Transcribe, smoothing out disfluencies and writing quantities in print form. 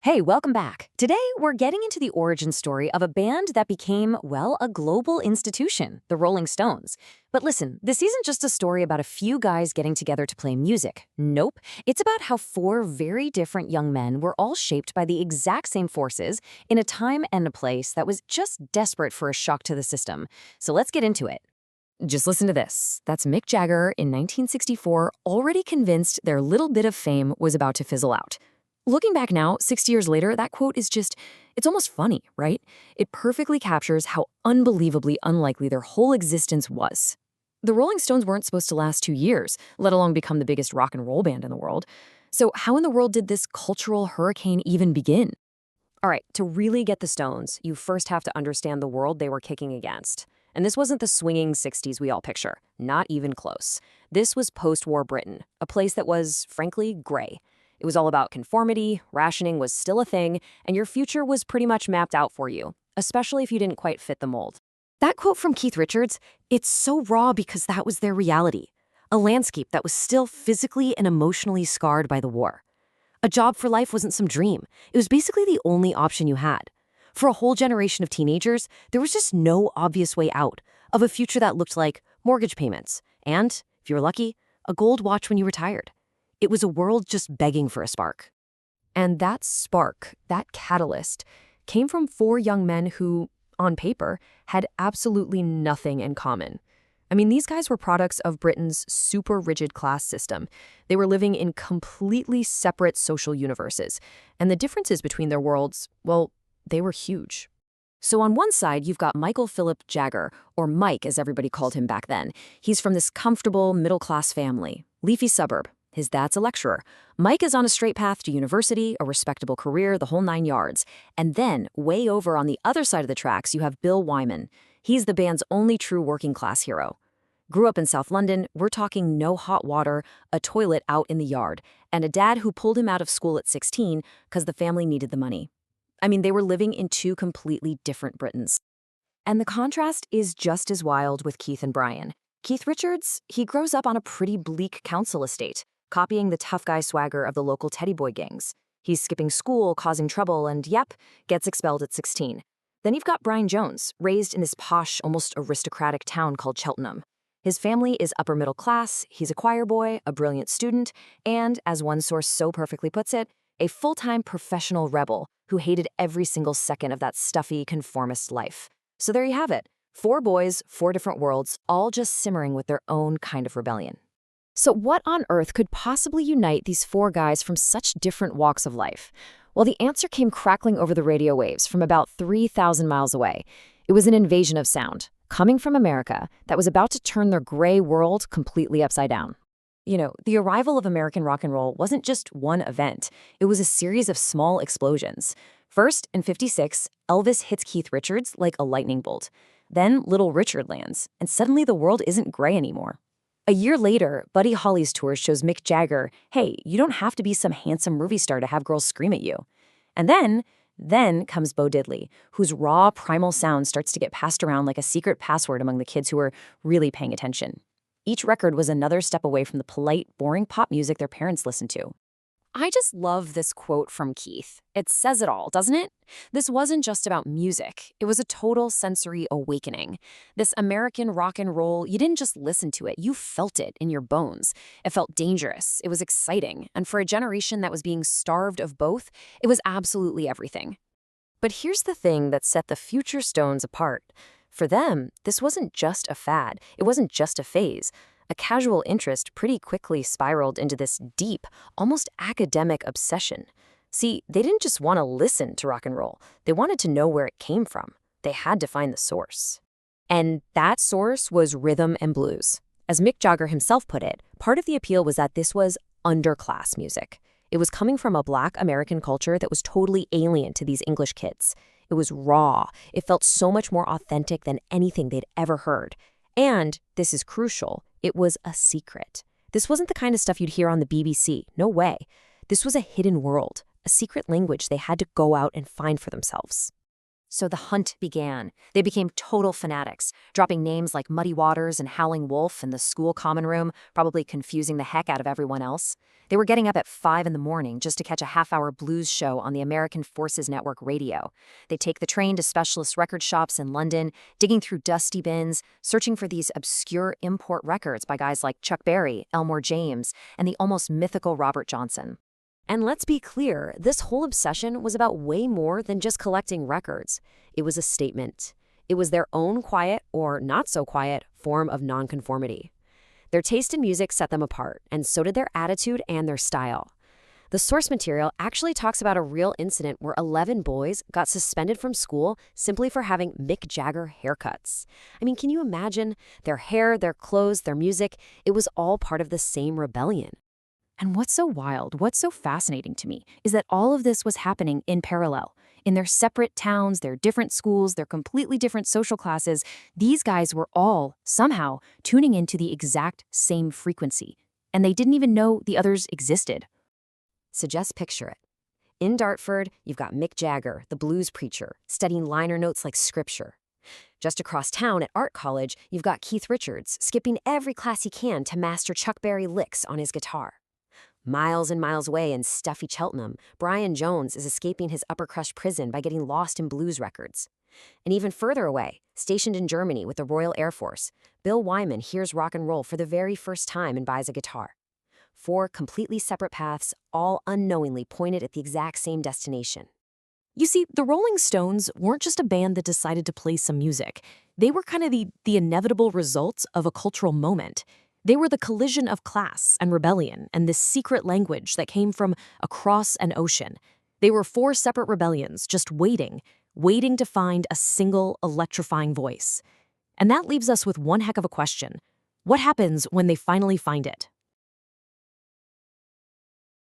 Hey, welcome back. Today, we're getting into the origin story of a band that became, well, a global institution, the Rolling Stones. But listen, this isn't just a story about a few guys getting together to play music. Nope. It's about how four very different young men were all shaped by the exact same forces in a time and a place that was just desperate for a shock to the system. So let's get into it. Just listen to this. That's Mick Jagger in 1964, already convinced their little bit of fame was about to fizzle out. Looking back now, 60 years later, that quote is it's almost funny, right? It perfectly captures how unbelievably unlikely their whole existence was. The Rolling Stones weren't supposed to last 2 years, let alone become the biggest rock and roll band in the world. So how in the world did this cultural hurricane even begin? All right, to really get the Stones, you first have to understand the world they were kicking against. And this wasn't the swinging 60s we all picture, not even close. This was post-war Britain, a place that was, frankly, gray. It was all about conformity, rationing was still a thing, and your future was pretty much mapped out for you, especially if you didn't quite fit the mold. That quote from Keith Richards, it's so raw because that was their reality. A landscape that was still physically and emotionally scarred by the war. A job for life wasn't some dream. It was basically the only option you had. For a whole generation of teenagers, there was just no obvious way out of a future that looked like mortgage payments and, if you were lucky, a gold watch when you retired. It was a world just begging for a spark. And that spark, that catalyst, came from four young men who, on paper, had absolutely nothing in common. I mean, these guys were products of Britain's super rigid class system. They were living in completely separate social universes, and the differences between their worlds, well, they were huge. So on one side, you've got Michael Philip Jagger, or Mike as everybody called him back then. He's from this comfortable middle-class family, leafy suburb. His dad's a lecturer. Mike is on a straight path to university, a respectable career, the whole 9 yards. And then, way over on the other side of the tracks, you have Bill Wyman. He's the band's only true working-class hero. Grew up in South London, we're talking no hot water, a toilet out in the yard, and a dad who pulled him out of school at 16 because the family needed the money. I mean, they were living in two completely different Britons. And the contrast is just as wild with Keith and Brian. Keith Richards, he grows up on a pretty bleak council estate, copying the tough guy swagger of the local teddy boy gangs. He's skipping school, causing trouble, and yep, gets expelled at 16. Then you've got Brian Jones, raised in this posh, almost aristocratic town called Cheltenham. His family is upper middle class, he's a choir boy, a brilliant student, and, as one source so perfectly puts it, a full-time professional rebel who hated every single second of that stuffy, conformist life. So there you have it. 4 boys, 4 different worlds, all just simmering with their own kind of rebellion. So what on earth could possibly unite these 4 guys from such different walks of life? Well, the answer came crackling over the radio waves from about 3,000 miles away. It was an invasion of sound, coming from America, that was about to turn their gray world completely upside down. You know, the arrival of American rock and roll wasn't just one event. It was a series of small explosions. First, in '56, Elvis hits Keith Richards like a lightning bolt. Then Little Richard lands, and suddenly the world isn't gray anymore. A year later, Buddy Holly's tour shows Mick Jagger, hey, you don't have to be some handsome movie star to have girls scream at you. And then comes Bo Diddley, whose raw, primal sound starts to get passed around like a secret password among the kids who were really paying attention. Each record was another step away from the polite, boring pop music their parents listened to. I just love this quote from Keith. It says it all, doesn't it? This wasn't just about music. It was a total sensory awakening. This American rock and roll, you didn't just listen to it, you felt it in your bones. It felt dangerous, it was exciting, and for a generation that was being starved of both, it was absolutely everything. But here's the thing that set the future Stones apart. For them, this wasn't just a fad, it wasn't just a phase. A casual interest pretty quickly spiraled into this deep, almost academic obsession. See, they didn't just want to listen to rock and roll. They wanted to know where it came from. They had to find the source. And that source was rhythm and blues. As Mick Jagger himself put it, part of the appeal was that this was underclass music. It was coming from a Black American culture that was totally alien to these English kids. It was raw. It felt so much more authentic than anything they'd ever heard. And, this is crucial, it was a secret. This wasn't the kind of stuff you'd hear on the BBC. No way. This was a hidden world, a secret language they had to go out and find for themselves. So the hunt began. They became total fanatics, dropping names like Muddy Waters and Howling Wolf in the school common room, probably confusing the heck out of everyone else. They were getting up at 5 in the morning just to catch a half-hour blues show on the American Forces Network radio. They'd take the train to specialist record shops in London, digging through dusty bins, searching for these obscure import records by guys like Chuck Berry, Elmore James, and the almost mythical Robert Johnson. And let's be clear, this whole obsession was about way more than just collecting records. It was a statement. It was their own quiet, or not so quiet, form of nonconformity. Their taste in music set them apart, and so did their attitude and their style. The source material actually talks about a real incident where 11 boys got suspended from school simply for having Mick Jagger haircuts. I mean, can you imagine? Their hair, their clothes, their music, it was all part of the same rebellion. And what's so wild, what's so fascinating to me, is that all of this was happening in parallel. In their separate towns, their different schools, their completely different social classes, these guys were all, somehow, tuning into the exact same frequency. And they didn't even know the others existed. So just picture it. In Dartford, you've got Mick Jagger, the blues preacher, studying liner notes like scripture. Just across town at Art College, you've got Keith Richards, skipping every class he can to master Chuck Berry licks on his guitar. Miles and miles away in stuffy Cheltenham, Brian Jones is escaping his upper crust prison by getting lost in blues records. And even further away, stationed in Germany with the Royal Air Force, Bill Wyman hears rock and roll for the very first time and buys a guitar. 4 completely separate paths, all unknowingly pointed at the exact same destination. You see, the Rolling Stones weren't just a band that decided to play some music. They were kind of the inevitable result of a cultural moment. They were the collision of class and rebellion and this secret language that came from across an ocean. They were 4 separate rebellions just waiting to find a single electrifying voice. And that leaves us with one heck of a question. What happens when they finally find it?